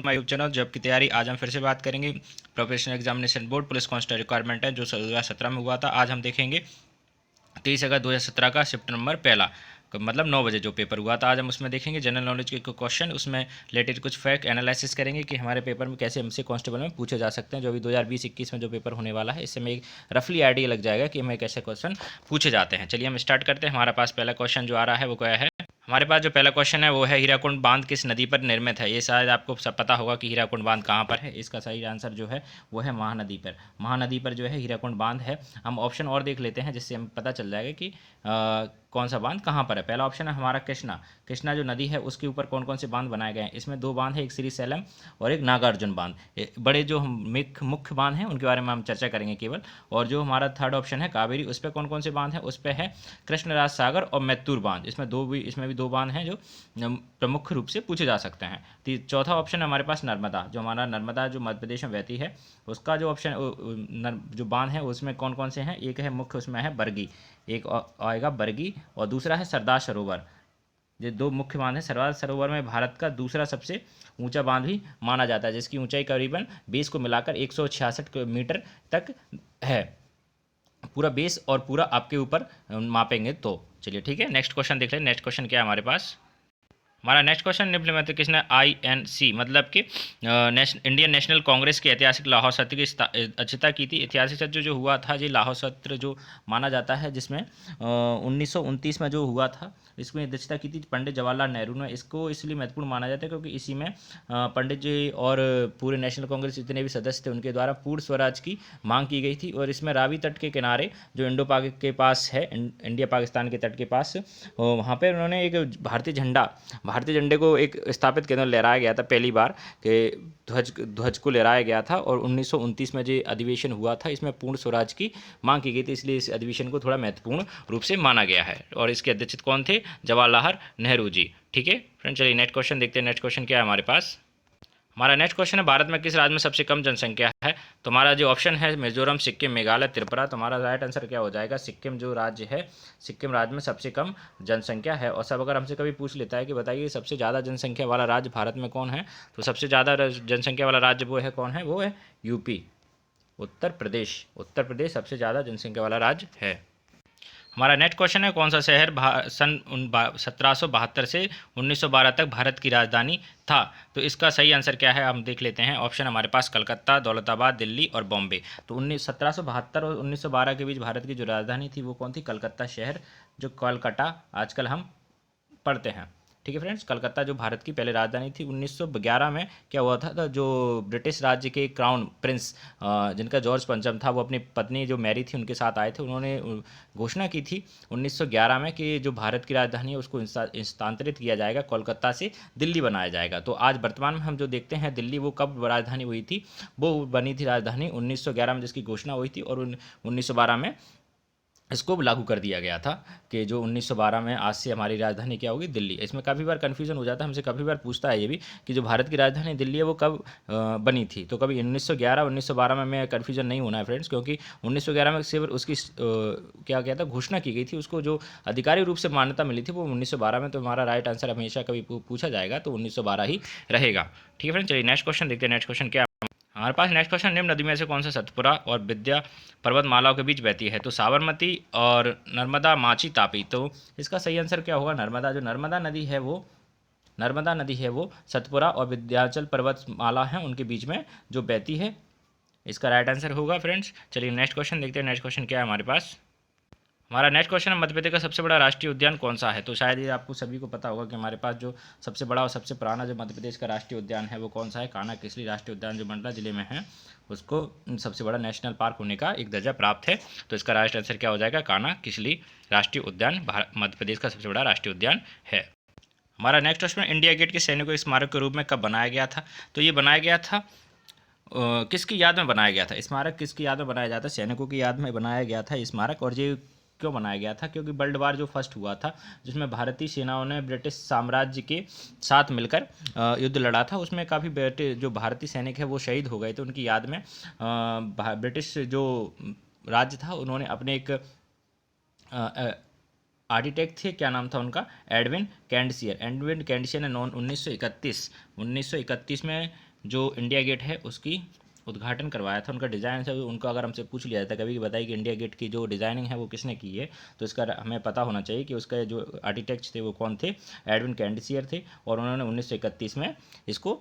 My YouTube channel job की तैयारी। आज हम फिर से बात करेंगे professional examination board police constable requirement है जो 2017 में हुआ था। आज हम देखेंगे 23 अगस्त 2017 का शिफ्ट नंबर पहला मतलब 9 बजे जो पेपर हुआ था। आज हम उसमें देखेंगे जनरल नॉलेज के क्वेश्चन, उसमें रिलेटेड कुछ फैक्ट एनालिसिस करेंगे कि हमारे पेपर में कैसे हमसे कांस्टेबल में पूछे जा सकते हैं। जो अभी 2020-21 में जो पेपर होने वाला है, इससे हमें एक रफली आइडिया लग जाएगा कि हमें कैसे क्वेश्चन पूछे जाते हैं। चलिए हम स्टार्ट करते हैं। हमारे पास पहला क्वेश्चन जो आ रहा है वो क्या है। हमारे पास जो पहला क्वेश्चन है वो है हीराकुंड बांध किस नदी पर निर्मित है। ये शायद आपको सब पता होगा कि हीराकुंड बांध कहाँ पर है। इसका सही आंसर जो है वो है महानदी पर। महानदी पर जो है हीराकुंड बांध है। हम ऑप्शन और देख लेते हैं जिससे हमें पता चल जाएगा कि कौन सा बांध कहाँ पर है। पहला ऑप्शन है हमारा कृष्णा। कृष्णा जो नदी है उसके ऊपर कौन कौन से बांध बनाए गए हैं। इसमें दो बांध है, एक श्रीशैलम और एक नागार्जुन बांध। बड़े जो मुख्य बांध हैं उनके बारे में हम चर्चा करेंगे केवल। और जो हमारा थर्ड ऑप्शन है कावेरी, उस पर कौन कौन से बांध हैं, उस पर है कृष्णराज सागर और मैत्तूर बांध। इसमें भी दो बांध हैं जो प्रमुख रूप से पूछे जा सकते हैं। चौथा ऑप्शन हमारे पास नर्मदा। जो हमारा नर्मदा जो मध्य प्रदेश में बहती है उसका जो ऑप्शन जो बांध है उसमें कौन कौन से हैं। एक है मुख्य, उसमें है बरगी, एक आएगा बरगी और दूसरा है सरदार सरोवर। ये दो मुख्य बांध हैं। सरदार सरोवर में भारत का दूसरा सबसे ऊंचा बांध भी माना जाता है, जिसकी ऊंचाई करीबन बेस को मिलाकर 166 मीटर तक है। पूरा बेस और पूरा आपके ऊपर मापेंगे तो। चलिए ठीक है, नेक्स्ट क्वेश्चन देख लें। नेक्स्ट क्वेश्चन क्या है हमारे पास। हमारा नेक्स्ट क्वेश्चन निम्न में किसने INC मतलब कि इंडियन नेशनल कांग्रेस के ऐतिहासिक लाहौर सत्र की अध्यक्षता की थी। ऐतिहासिक सत्र जो हुआ था, ये लाहौर सत्र जो माना जाता है, जिसमें 1929 में जो हुआ था, इसमें अध्यक्षता की थी पंडित जवाहरलाल नेहरू ने। इसको इसलिए महत्वपूर्ण माना जाता है क्योंकि इसी में पंडित जी और पूरे नेशनल कांग्रेस जितने भी सदस्य थे उनके द्वारा पूर्ण स्वराज की मांग की गई थी। और इसमें रावी तट के किनारे जो इंडो पाक के पास है, इंडिया पाकिस्तान के तट के पास, वहाँ पर उन्होंने एक भारतीय झंडे को एक स्थापित केंद्र लहराया गया था पहली बार कि ध्वज को लहराया गया था। और 1929 में जो अधिवेशन हुआ था इसमें पूर्ण स्वराज की मांग की गई थी, इसलिए इस अधिवेशन को थोड़ा महत्वपूर्ण रूप से माना गया है। और इसके अध्यक्ष कौन थे? जवाहरलाल नेहरू जी। ठीक है फ्रेंड, चलिए नेक्स्ट क्वेश्चन देखते हैं। नेक्स्ट क्वेश्चन क्या है हमारे पास। हमारा नेक्स्ट क्वेश्चन है भारत में किस राज्य में सबसे कम जनसंख्या है। तो हमारा जो ऑप्शन है मिजोरम, सिक्किम, मेघालय, त्रिपुरा। तो हमारा राइट आंसर क्या हो जाएगा? सिक्किम जो राज्य है, सिक्किम राज्य में सबसे कम जनसंख्या है। और सब अगर हमसे कभी पूछ लेता है कि बताइए सबसे ज़्यादा जनसंख्या वाला राज्य भारत में कौन है, तो सबसे ज़्यादा जनसंख्या वाला राज्य वो है कौन है? वो है यूपी, उत्तर प्रदेश। उत्तर प्रदेश सबसे ज़्यादा जनसंख्या वाला राज्य है। हमारा नेक्स्ट क्वेश्चन है कौन सा शहर सन 1772 से 1912 तक भारत की राजधानी था। तो इसका सही आंसर क्या है हम देख लेते हैं। ऑप्शन हमारे पास कलकत्ता, दौलताबाद, दिल्ली और बॉम्बे। तो 1772 और 1912 के बीच भारत की जो राजधानी थी वो कौन थी? कलकत्ता शहर, जो कोलकाता आजकल हम पढ़ते हैं। ठीक है फ्रेंड्स, कलकत्ता जो भारत की पहले राजधानी थी। 1911 में क्या हुआ था, जो ब्रिटिश राज्य के क्राउन प्रिंस जिनका जॉर्ज पंचम था, वो अपनी पत्नी जो मैरी थी उनके साथ आए थे। उन्होंने घोषणा की थी 1911 में कि जो भारत की राजधानी है उसको स्थानांतरित किया जाएगा, कोलकाता से दिल्ली बनाया जाएगा। तो आज वर्तमान में हम जो देखते हैं दिल्ली, वो कब राजधानी हुई थी? वो बनी थी राजधानी 1911 में जिसकी घोषणा हुई थी। और 1912 में इसको लागू कर दिया गया था कि जो 1912 में आज से हमारी राजधानी क्या होगी? दिल्ली। इसमें काफ़ी बार कन्फ्यूजन हो जाता है, हमसे काफ़ी बार पूछता है ये भी कि जो भारत की राजधानी दिल्ली है वो कब बनी थी। तो कभी 1911 1912 में कन्फ्यूजन नहीं होना है फ्रेंड्स, क्योंकि 1911 में सिर्फ उसकी क्या कहता है घोषणा की गई थी, उसको जो आधिकारिक रूप से मान्यता मिली थी वो 1912 में। तो हमारा राइट आंसर हमेशा कभी पूछा जाएगा तो 1912 ही रहेगा। ठीक है फ्रेंड, चलिए नेक्स्ट क्वेश्चन देखते हैं। नेक्स्ट क्वेश्चन क्या हमारे पास। नेक्स्ट क्वेश्चन, निम्न नदी में से कौन सा सतपुरा और विद्या पर्वतमालाओं के बीच बहती है। तो साबरमती और नर्मदा, माची, तापी। तो इसका सही आंसर क्या होगा? नर्मदा। जो नर्मदा नदी है वो सतपुरा और विंध्याचल पर्वतमाला है उनके बीच में जो बहती है। इसका राइट आंसर होगा फ्रेंड्स। चलिए नेक्स्ट क्वेश्चन देखते हैं। नेक्स्ट क्वेश्चन क्या है हमारे पास। हमारा नेक्स्ट क्वेश्चन है मध्य प्रदेश का सबसे बड़ा राष्ट्रीय उद्यान कौन सा है। तो शायद ये आपको सभी को पता होगा कि हमारे पास जो सबसे बड़ा और सबसे पुराना जो मध्य प्रदेश का राष्ट्रीय उद्यान है वो कौन सा है? कान्हा किसली राष्ट्रीय उद्यान जो मंडला जिले में है, उसको सबसे बड़ा नेशनल पार्क होने का एक दर्जा प्राप्त है। तो इसका राइट आंसर क्या हो जाएगा? कान्हा किसली राष्ट्रीय उद्यान मध्य प्रदेश का सबसे बड़ा राष्ट्रीय उद्यान है। हमारा नेक्स्ट क्वेश्चन, इंडिया गेट के सैनिकों स्मारक के रूप में कब बनाया गया था। तो ये बनाया गया था किसकी याद में बनाया गया था? स्मारक किसकी याद में बनाया जाता है? सैनिकों की याद में बनाया गया था स्मारक। और ये क्यों बनाया गया था? क्योंकि वर्ल्ड वार जो फर्स्ट हुआ था, जिसमें भारतीय सेनाओं ने ब्रिटिश साम्राज्य के साथ मिलकर युद्ध लड़ा था, उसमें काफ़ी जो भारतीय सैनिक है वो शहीद हो गए थे। उनकी याद में ब्रिटिश जो राज्य था उन्होंने अपने एक आर्किटेक्ट थे, क्या नाम था उनका? एडविन कैंडसियर ने 1931 में जो इंडिया गेट है उसकी उद्घाटन करवाया था, उनका डिज़ाइन से उनको अगर हमसे पूछ लिया जाता है कभी कि बताइए कि इंडिया गेट की जो डिज़ाइनिंग है वो किसने की है, तो इसका हमें पता होना चाहिए कि उसका जो आर्किटेक्ट थे वो कौन थे, एडविन कैंडिसियर थे, और उन्होंने 1931 में इसको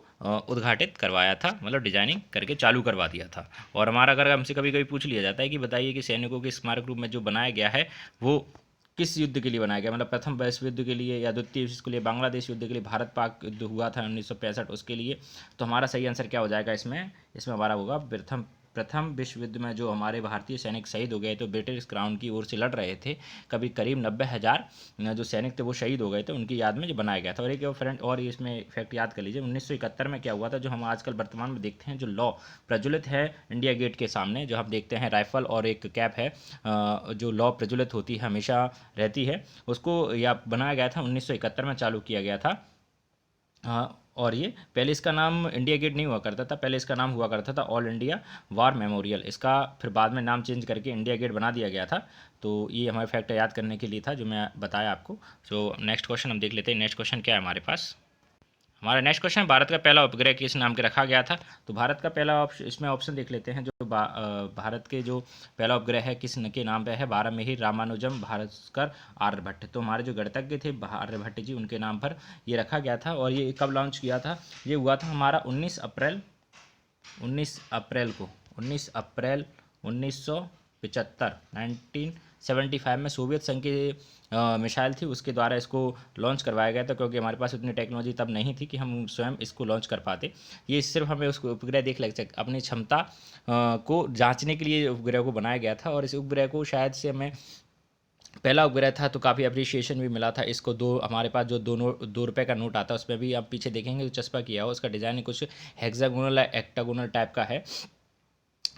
उद्घाटित करवाया था, मतलब डिजाइनिंग करके चालू करवा दिया था। और हमारा अगर हमसे कभी कभी पूछ लिया जाता है कि बताइए कि सैनिकों के स्मारक रूप में जो बनाया गया है वो किस युद्ध के लिए बनाया गया, मतलब प्रथम विश्व युद्ध के लिए या द्वितीय विश्व के लिए, बांग्लादेश युद्ध के लिए, भारत पाक युद्ध हुआ था 1965 उसके लिए। तो हमारा सही आंसर क्या हो जाएगा इसमें, इसमें हमारा होगा प्रथम प्रथम विश्व युद्ध में जो हमारे भारतीय सैनिक शहीद हो गए तो ब्रिटिश क्राउन की ओर से लड़ रहे थे, कभी करीब 90,000 जो सैनिक थे वो शहीद हो गए थे, उनकी याद में जो बनाया गया था। और एक फ्रेंड और इसमें फैक्ट याद कर लीजिए, 1971 में क्या हुआ था, जो हम आजकल वर्तमान में देखते हैं जो लॉ प्रज्वलित है इंडिया गेट के सामने, जो हम देखते हैं राइफल और एक कैप है, जो लॉ प्रज्वलित होती है हमेशा रहती है, उसको या बनाया गया था 1971 में चालू किया गया था। हाँ, और ये पहले इसका नाम इंडिया गेट नहीं हुआ करता था, पहले इसका नाम हुआ करता था ऑल इंडिया वार मेमोरियल, इसका फिर बाद में नाम चेंज करके इंडिया गेट बना दिया गया था। तो ये हमारे फैक्ट याद करने के लिए था जो मैं बताया आपको। सो नेक्स्ट क्वेश्चन हम देख लेते हैं, नेक्स्ट क्वेश्चन क्या है हमारे पास। हमारा नेक्स्ट क्वेश्चन है भारत का पहला उपग्रह किस नाम के रखा गया था। तो भारत का पहला ऑप्शन, इसमें ऑप्शन देख लेते हैं, जो भारत के जो पहला उपग्रह है किस के नाम पे है, बारामिहिर, रामानुजम, भास्कर, आर्यभट्ट। तो हमारे जो गणितज्ञ थे आर्यभट्ट जी, उनके नाम पर ये रखा गया था। और ये कब लॉन्च किया था, ये हुआ था हमारा 19 अप्रैल को, 19 अप्रैल 1975, 1975 में सोवियत संघ की मिसाइल थी उसके द्वारा इसको लॉन्च करवाया गया था, क्योंकि हमारे पास उतनी टेक्नोलॉजी तब नहीं थी कि हम स्वयं इसको लॉन्च कर पाते। ये सिर्फ हमें उसको उपग्रह देख लग सकते अपनी क्षमता को जांचने के लिए उपग्रह को बनाया गया था। और इस उपग्रह को शायद से हमें पहला उपग्रह था तो काफ़ी अप्रिशिएशन भी मिला था इसको। दो हमारे पास जो दोनों 2 रुपये का नोट आता है उसमें भी आप पीछे देखेंगे तो चस्पा किया हो, उसका डिज़ाइन कुछ हेक्सागोनल या एक्टागोनल टाइप का है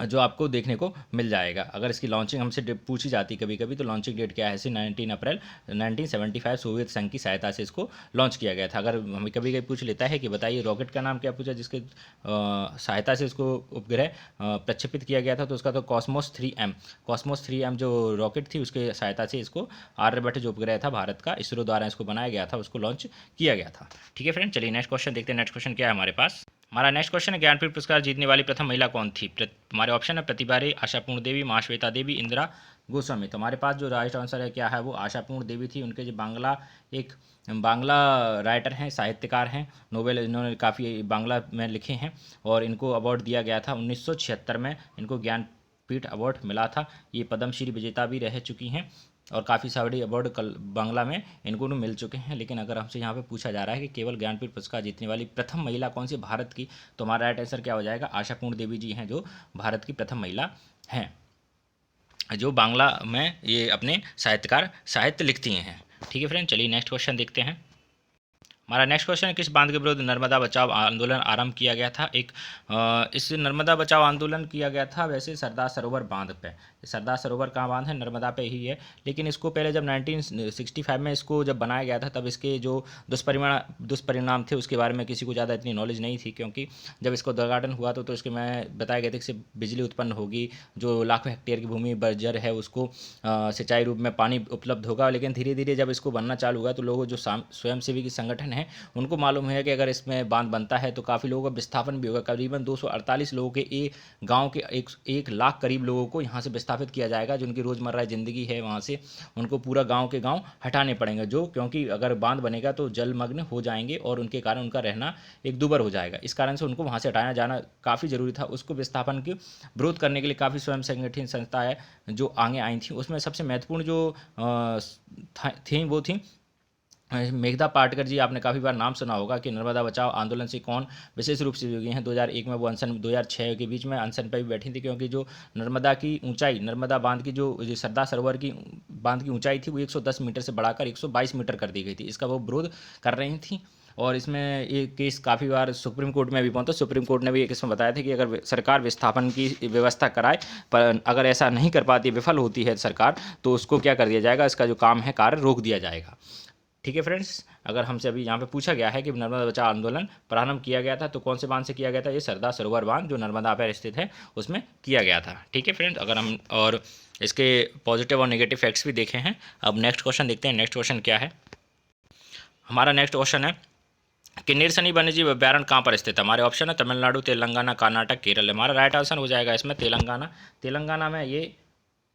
जो आपको देखने को मिल जाएगा। अगर इसकी लॉन्चिंग हमसे पूछी जाती कभी कभी तो लॉन्चिंग डेट क्या है, इसे 19 अप्रैल 1975 सोवियत संघ की सहायता से इसको लॉन्च किया गया था। अगर हमें कभी कभी पूछ लेता है कि बताइए रॉकेट का नाम क्या पूछा जिसके सहायता से इसको उपग्रह प्रक्षेपित किया गया था, तो उसका तो कॉस्मोस 3M, कॉस्मोस 3M जो रॉकेट थी उसके सहायता से इसको आर्यभट्ट जो उपग्रह था भारत का इसरो द्वारा इसको बनाया गया था उसको लॉन्च किया गया था। ठीक है फ्रेंड, चलिए नेक्स्ट क्वेश्चन देखते हैं। नेक्स्ट क्वेश्चन क्या है हमारे पास। हमारा नेक्स्ट क्वेश्चन है ज्ञानपीठ पुरस्कार जीतने वाली प्रथम महिला कौन थी। हमारे ऑप्शन है प्रतिभा रे, आशापूर्ण देवी, महाश्वेता देवी, इंदिरा गोस्वामी। तो हमारे पास जो राइट आंसर है क्या है वो आशापूर्ण देवी थी। उनके जो एक बांग्ला राइटर हैं, साहित्यकार हैं, नोवेल इन्होंने काफ़ी बांग्ला में लिखे हैं और इनको अवार्ड दिया गया था 1976 में, इनको ज्ञानपीठ अवार्ड मिला था। ये पद्मश्री विजेता भी रह चुकी हैं और काफ़ी सारे अवार्ड कल बांग्ला में इनको मिल चुके हैं। लेकिन अगर हमसे यहाँ पे पूछा जा रहा है कि केवल ज्ञानपीठ पुरस्कार जीतने वाली प्रथम महिला कौन सी भारत की, तो हमारा राइट आंसर क्या हो जाएगा, आशापूर्ण देवी जी हैं जो भारत की प्रथम महिला हैं जो बांग्ला में ये अपने साहित्य लिखती हैं। ठीक है फ्रेंड, चलिए नेक्स्ट क्वेश्चन देखते हैं। हमारा नेक्स्ट क्वेश्चन है किस बांध के विरुद्ध नर्मदा बचाओ आंदोलन आरंभ किया गया था। इस नर्मदा बचाओ आंदोलन किया गया था वैसे सरदार सरोवर बांध पे। सरदार सरोवर कहाँ बांध है, नर्मदा पे ही है। लेकिन इसको पहले जब 1965 में इसको जब बनाया गया था तब इसके जो दुष्परिणाम थे उसके बारे में किसी को ज़्यादा इतनी नॉलेज नहीं थी, क्योंकि जब इसको उद्घाटन हुआ तो इसके में बताया गया था कि बिजली उत्पन्न होगी, जो लाखों हेक्टेयर की भूमि बंजर है उसको सिंचाई रूप में पानी उपलब्ध होगा। लेकिन धीरे धीरे जब इसको बनना चालू हुआ तो लोगों जो स्वयंसेवी संगठन है उनको मालूम है कि अगर इसमें बांध बनता है तो काफ़ी लोगों का विस्थापन भी होगा। करीबन 248 लोगों के गांव के 1 लाख करीब लोगों को यहाँ से विस्थापित किया जाएगा, जो उनकी रोज़मर्रा ज़िंदगी है वहाँ से उनको पूरा गांव के गांव हटाने पड़ेंगे, जो क्योंकि अगर बांध बनेगा तो जलमग्न हो जाएंगे और उनके कारण उनका रहना एक दुभर हो जाएगा। इस कारण से उनको वहाँ से हटाया जाना काफ़ी ज़रूरी था। उसको विस्थापन के विरोध करने के लिए काफ़ी स्वयं संगठित संस्थाएं जो आगे आई थी, उसमें सबसे महत्वपूर्ण जो थी वो थी मेघना पाटकर जी। आपने काफ़ी बार नाम सुना होगा कि नर्मदा बचाओ आंदोलन से कौन विशेष रूप से जुड़ी हैं। 2001 में वो अनशन, 2006 के बीच में अनशन पर भी बैठी थी, क्योंकि जो नर्मदा की ऊंचाई, नर्मदा बांध की जो सरदार सरोवर की बांध की ऊंचाई थी वो 110 मीटर से बढ़ाकर 122 मीटर कर दी गई थी। इसका वो विरोध कर रही थी और इसमें ये केस काफ़ी बार सुप्रीम कोर्ट में भी पहुंचा। सुप्रीम कोर्ट ने भी एक इसमें बताया था कि अगर सरकार विस्थापन की व्यवस्था कराए पर अगर ऐसा नहीं कर पाती, विफल होती है सरकार, तो उसको क्या कर दिया जाएगा, इसका जो काम है कार्य रोक दिया जाएगा। ठीक है फ्रेंड्स, अगर हमसे अभी यहाँ पे पूछा गया है कि नर्मदा बचाओ आंदोलन प्रारंभ किया गया था तो कौन से बांध से किया गया था, ये सरदार सरोवर बांध जो नर्मदा पर स्थित है उसमें किया गया था। ठीक है फ्रेंड्स, अगर हम और इसके पॉजिटिव और नेगेटिव फैक्ट्स भी देखे हैं। अब नेक्स्ट क्वेश्चन देखते हैं। नेक्स्ट क्वेश्चन क्या है हमारा, नेक्स्ट क्वेश्चन है किन्नर सनी वन्यजीव अभ्यारण्य कहाँ पर स्थित है? हमारे ऑप्शन है तमिलनाडु, तेलंगाना, कर्नाटक, केरल। हमारा राइट आंसर हो जाएगा इसमें तेलंगाना। तेलंगाना में ये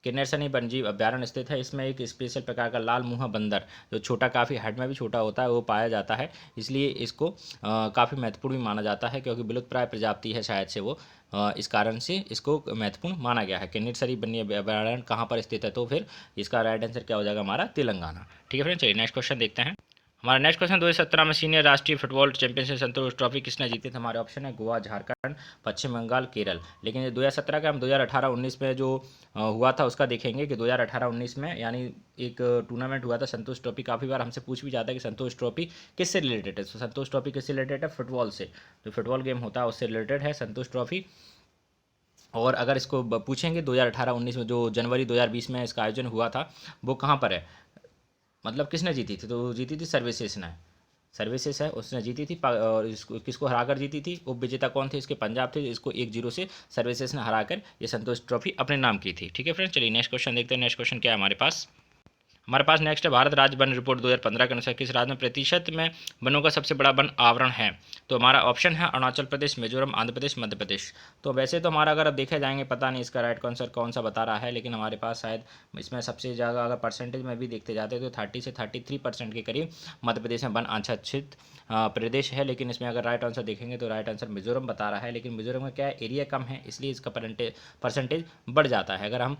किन्नर सनी वन्यजीव अभ्यारण्य स्थित है। इसमें एक स्पेशल प्रकार का लाल मुँहा बंदर, जो छोटा, काफ़ी हाइट में भी छोटा होता है, वो पाया जाता है। इसलिए इसको काफ़ी महत्वपूर्ण भी माना जाता है, क्योंकि विलुप्तप्राय प्रजाति है शायद से वो, इस कारण से इसको महत्वपूर्ण माना गया है। किन्नर सनी वन्य अभ्यारण्य कहाँ पर स्थित है? तो फिर इसका राइट आंसर क्या हो जाएगा हमारा? तेलंगाना। ठीक है फ्रेंड, चलिए नेक्स्ट क्वेश्चन देखते हैं। हमारा नेक्स्ट क्वेश्चन, 2017 में सीनियर राष्ट्रीय फुटबॉल चैंपियनशिप संतोष ट्रॉफी किसने जीती थी? हमारे ऑप्शन है गोवा, झारखंड, पश्चिम बंगाल, केरल। लेकिन ये 2017 का, हम 2018-19 में जो हुआ था उसका देखेंगे कि 2018-19 में यानी एक टूर्नामेंट हुआ था संतोष ट्रॉफी। काफ़ी बार हमसे पूछ भी जाता है कि संतोष ट्रॉफी किससे रिलेटेड है। तो संतोष ट्रॉफी किससे रिलेटेड है? फुटबॉल से। जो फुटबॉल गेम होता है उससे रिलेटेड है संतोष ट्रॉफी। और अगर इसको पूछेंगे 2018-19 में जो जनवरी 2020 में इसका आयोजन हुआ था, वो कहाँ पर है, मतलब किसने जीती थी? तो जीती थी सर्विसेज ने। सर्विसेज है उसने जीती थी, और इसको किसको हराकर जीती थी? उप विजेता कौन थे? इसके पंजाब थे। इसको 1-0 से सर्विसेज ने हराकर ये संतोष ट्रॉफी अपने नाम की थी। ठीक है फ्रेंड्स, चलिए नेक्स्ट क्वेश्चन देखते हैं। नेक्स्ट क्वेश्चन क्या है हमारे पास? हमारे पास नेक्स्ट है, भारत राज्य वन रिपोर्ट 2015 के अनुसार किस राज्य में प्रतिशत में वनों का सबसे बड़ा वन आवरण है? तो हमारा ऑप्शन है अरुणाचल प्रदेश, मिजोरम, आंध्र प्रदेश, मध्य प्रदेश। तो वैसे तो हमारा अगर अब देखे जाएंगे, पता नहीं इसका राइट आंसर कौन सा बता रहा है, लेकिन हमारे पास शायद इसमें सबसे ज़्यादा अगर परसेंटेज में भी देखते जाते हैं तो 30 से 33% के करीब मध्य प्रदेश में वन आच्छादित प्रदेश है। लेकिन इसमें अगर राइट आंसर देखेंगे तो राइट आंसर मिजोरम बता रहा है। लेकिन मिजोरम में क्या है, एरिया कम है, इसलिए इसका परसेंटेज बढ़ जाता है। अगर हम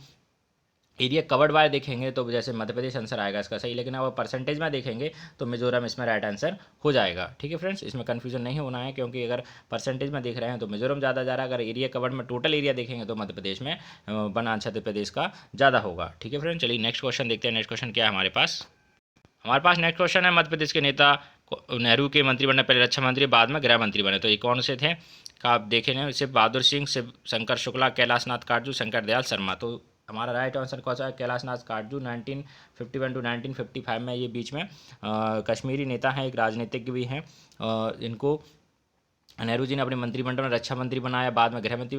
एरिया कवर्ड बाय देखेंगे तो जैसे मध्य प्रदेश आंसर आएगा इसका सही, लेकिन अब परसेंटेज में देखेंगे तो मिजोरम इसमें राइट आंसर हो जाएगा। ठीक है फ्रेंड्स, इसमें कन्फ्यूजन नहीं होना है, क्योंकि अगर परसेंटेज में देख रहे हैं तो मिजोरम ज़्यादा जा रहा है। अगर एरिया कवर्ड में टोटल एरिया देखेंगे तो मध्य प्रदेश में वन आच्छादित प्रदेश का ज़्यादा होगा। ठीक है फ्रेंड, चलिए नेक्स्ट क्वेश्चन देखते हैं। नेक्स्ट क्वेश्चन क्या है हमारे पास? हमारे पास नेक्स्ट क्वेश्चन है, मध्य प्रदेश के नेता नेहरू के मंत्री बने, पहले रक्षा मंत्री, बाद में गृह मंत्री बने, तो ये कौन से थे? का आप देखे नहीं, शिव बहादुर सिंह, शिव शंकर शुक्ला, कैलाश नाथ काटजू, शंकर दयाल शर्मा। तो हमारा राइट आंसर कौन सा है? कैलाश नाथ काटजू। 1951 टू 1955 में ये बीच में कश्मीरी नेता हैं, एक राजनीतिज्ञ भी हैं। इनको नेहरू जी ने अपने मंत्रिमंडल में रक्षा मंत्री बनाया, बाद में गृह मंत्री।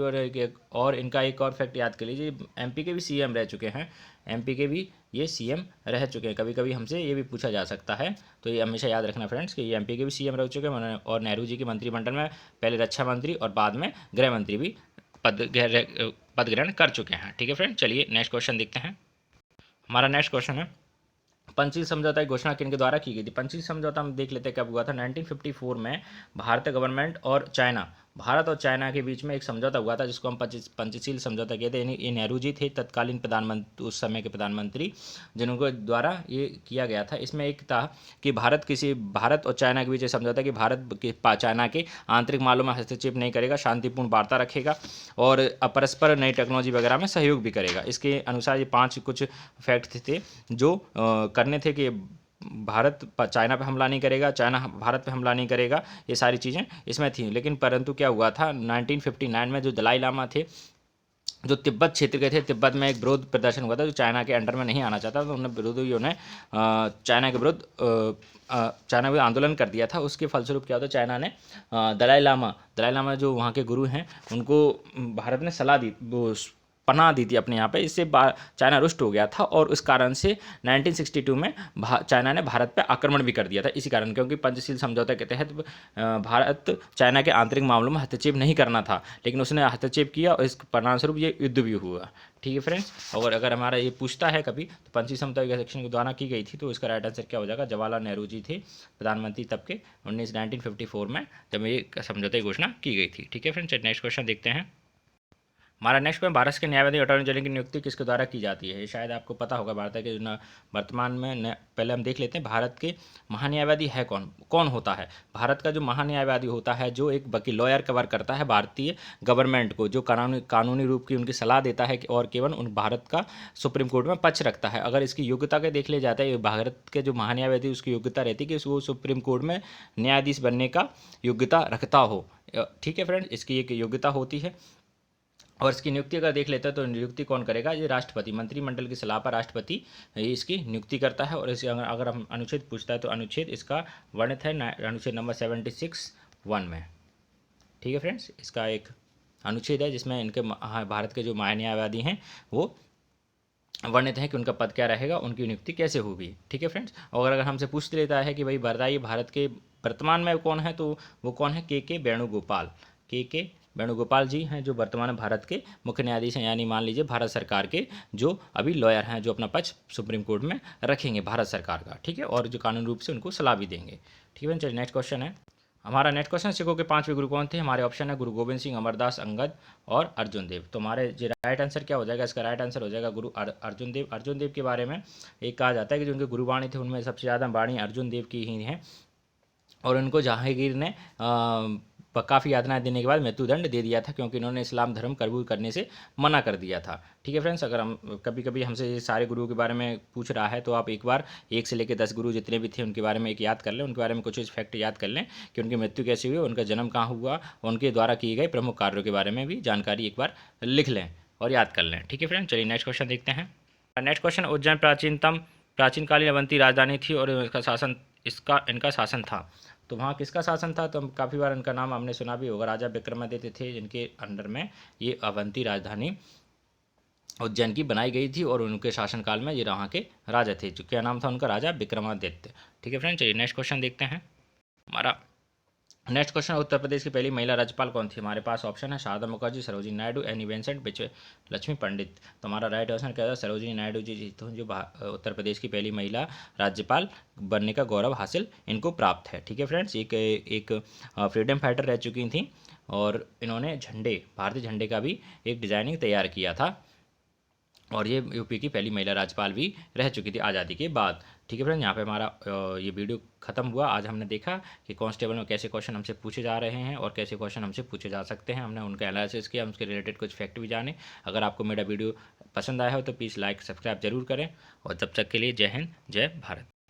और इनका एक और फैक्ट याद कर लीजिए, एमपी के भी सीएम रह चुके हैं। एमपी के भी ये सीएम रह चुके हैं। कभी कभी हमसे ये भी पूछा जा सकता है, तो ये हमेशा याद रखना फ्रेंड्स कि ये एमपी के भी सीएम रह चुके हैं। और नेहरू जी के मंत्रिमंडल में पहले रक्षा मंत्री और बाद में गृह मंत्री भी पद ग्रहण कर चुके हैं। ठीक है फ्रेंड, चलिए नेक्स्ट क्वेश्चन देखते हैं। हमारा नेक्स्ट क्वेश्चन है, पंचशील समझौता की घोषणा किनके द्वारा की गई थी? पंचशील समझौता हम देख लेते हैं कब हुआ था। 1954 में भारत गवर्नमेंट और चाइना, भारत और चाइना के बीच में एक समझौता हुआ था, जिसको हम पंचशील समझौता कहते हैं। ये नेहरू जी थे तत्कालीन प्रधानमंत्री, उस समय के प्रधानमंत्री, जिनके द्वारा ये किया गया था। इसमें एक था कि भारत और चाइना के बीच ये समझौता कि भारत के चाइना के आंतरिक मामलों में हस्तक्षेप नहीं करेगा, शांतिपूर्ण वार्ता रखेगा और परस्पर नई टेक्नोलॉजी वगैरह में सहयोग भी करेगा। इसके अनुसार ये 5 कुछ फैक्ट थे जो करने थे कि भारत चाइना पे हमला नहीं करेगा, चाइना भारत पे हमला नहीं करेगा, ये सारी चीज़ें इसमें थी। लेकिन परंतु क्या हुआ था, 1959 में जो दलाई लामा थे, जो तिब्बत क्षेत्र के थे, तिब्बत में एक विरोध प्रदर्शन हुआ था, जो चाइना के अंडर में नहीं आना चाहता, तो उन्होंने विरोधियों ने चाइना के विरुद्ध चाइना में आंदोलन कर दिया था। उसके फलस्वरूप क्या होता, चाइना ने दलाई लामा जो वहाँ के गुरु हैं, उनको भारत ने सलाह दी, वो पनाह दी थी अपने यहाँ पे। इससे चाइना रुष्ट हो गया था, और उस कारण से 1962 में चाइना ने भारत पे आक्रमण भी कर दिया था। इसी कारण, क्योंकि पंचशील समझौते के तहत भारत चाइना के आंतरिक मामलों में हस्तक्षेप नहीं करना था, लेकिन उसने हस्तक्षेप किया और इस परिणामस्वरूप ये युद्ध भी हुआ। ठीक है फ्रेंड्स, और अगर हमारा ये पूछता है कभी तो पंचशील समझौते के सेक्शन के द्वारा की गई थी, तो इसका राइट आंसर क्या हो जाएगा? जवाहरलाल नेहरू जी थे प्रधानमंत्री तब के 1954 में, जब ये समझौते की घोषणा की गई थी। ठीक है फ्रेंड्स, नेक्स्ट क्वेश्चन देखते हैं। हमारा नेक्स्ट क्वेश्चन, भारत के न्यायवादी अटॉर्नी जनरल की नियुक्ति किसके द्वारा की जाती है? ये शायद आपको पता होगा। भारत के वर्तमान में पहले हम देख लेते हैं, भारत के महान्यायवादी है कौन, कौन होता है? भारत का जो महान्यायवादी होता है, जो एक वकील लॉयर कवर करता है भारतीय गवर्नमेंट को, जो कानूनी रूप की उनकी सलाह देता है और केवल उन भारत का सुप्रीम कोर्ट में पक्ष रखता है। अगर इसकी योग्यता के देख लिया जाता है, भारत के जो महान्यायवादी, उसकी योग्यता रहती है कि वो सुप्रीम कोर्ट में न्यायाधीश बनने का योग्यता रखता हो। ठीक है फ्रेंड्स, इसकी एक योग्यता होती है। और इसकी नियुक्ति अगर देख लेते हैं तो नियुक्ति कौन करेगा? ये राष्ट्रपति, मंत्रिमंडल की सलाह पर राष्ट्रपति इसकी नियुक्ति करता है। और इसे अगर हम अनुच्छेद पूछता है तो अनुच्छेद इसका वर्णित है अनुच्छेद नंबर 76(1) में। ठीक है फ्रेंड्स, इसका एक अनुच्छेद है जिसमें इनके भारत के जो महान्यायवादी हैं वो वर्णित है कि उनका पद क्या रहेगा, उनकी नियुक्ति कैसे होगी। ठीक है फ्रेंड्स, और अगर हमसे पूछ लेता है कि भाई बताइए भारत के वर्तमान में कौन है, तो वो कौन है, के वेणुगोपाल। के वेणुगोपाल जी हैं जो वर्तमान में भारत के मुख्य न्यायाधीश हैं, यानी मान लीजिए भारत सरकार के जो अभी लॉयर हैं, जो अपना पक्ष सुप्रीम कोर्ट में रखेंगे भारत सरकार का, ठीक है, और जो कानूनी रूप से उनको सलाह भी देंगे, ठीक है। चलिए नेक्स्ट क्वेश्चन है हमारा। नेक्स्ट क्वेश्चन, सिखों के 5वें गुरु कौन थे? हमारे ऑप्शन है गुरु गोविंद सिंह, अमरदास, अंगद और अर्जुन देव। तो हमारे जो राइट आंसर क्या हो जाएगा, इसका राइट आंसर हो जाएगा गुरु अर्जुन देव। अर्जुन देव के बारे में एक कहा जाता है कि जो उनके गुरुवाणी थे उनमें सबसे ज़्यादा वाणी अर्जुन देव की ही है, और उनको जहांगीर ने काफ़ी यातनाएं देने के बाद मृत्युदंड दे दिया था, क्योंकि इन्होंने इस्लाम धर्म कबूल करने से मना कर दिया था, ठीक है फ्रेंड्स। अगर हम कभी कभी हमसे ये सारे गुरुओं के बारे में पूछ रहा है, तो आप एक बार 1 से लेकर 10 गुरु जितने भी थे उनके बारे में एक याद कर लें, उनके बारे में कुछ फैक्ट याद कर लें कि उनकी मृत्यु कैसी हुई, उनका जन्म कहाँ हुआ, उनके द्वारा किए गए प्रमुख कार्यों के बारे में भी जानकारी एक बार लिख लें और याद कर लें, ठीक है फ्रेंड। चलिए नेक्स्ट क्वेश्चन देखते हैं। नेक्स्ट क्वेश्चन, उज्जैन प्राचीनकालीन अवंती राजधानी थी और इनका शासन था, तो वहाँ किसका शासन था? तो हम काफ़ी बार इनका नाम हमने सुना भी होगा, राजा विक्रमादित्य थे जिनके अंडर में ये अवंती राजधानी उज्जैन की बनाई गई थी, और उनके शासनकाल में ये वहाँ के राजा थे, जो क्या नाम था उनका, राजा विक्रमादित्य, ठीक है फ्रेंड। चलिए नेक्स्ट क्वेश्चन देखते हैं हमारा। नेक्स्ट क्वेश्चन, उत्तर प्रदेश की पहली महिला राज्यपाल कौन थी? हमारे पास ऑप्शन है शारदा मुखर्जी, सरोजिनी नायडू, एनी बेसेंट, विजय लक्ष्मी पंडित। तो हमारा राइट ऑप्शन क्या था, सरोजिनी नायडू जी तो जो उत्तर प्रदेश की पहली महिला राज्यपाल बनने का गौरव हासिल इनको प्राप्त है, ठीक है फ्रेंड्स। एक फ्रीडम फाइटर रह चुकी थी, और इन्होंने भारतीय झंडे का भी एक डिज़ाइनिंग तैयार किया था, और ये यूपी की पहली महिला राज्यपाल भी रह चुकी थी आज़ादी के बाद, ठीक है फ्रेंड। यहाँ पे हमारा ये वीडियो खत्म हुआ। आज हमने देखा कि कांस्टेबल में कैसे क्वेश्चन हमसे पूछे जा रहे हैं और कैसे क्वेश्चन हमसे पूछे जा सकते हैं, हमने उनका एनालिसिस किया, उसके रिलेटेड कुछ फैक्ट भी जाने। अगर आपको मेरा वीडियो पसंद आया हो तो प्लीज़ लाइक सब्सक्राइब जरूर करें, और तब तक के लिए जय हिंद, जय भारत।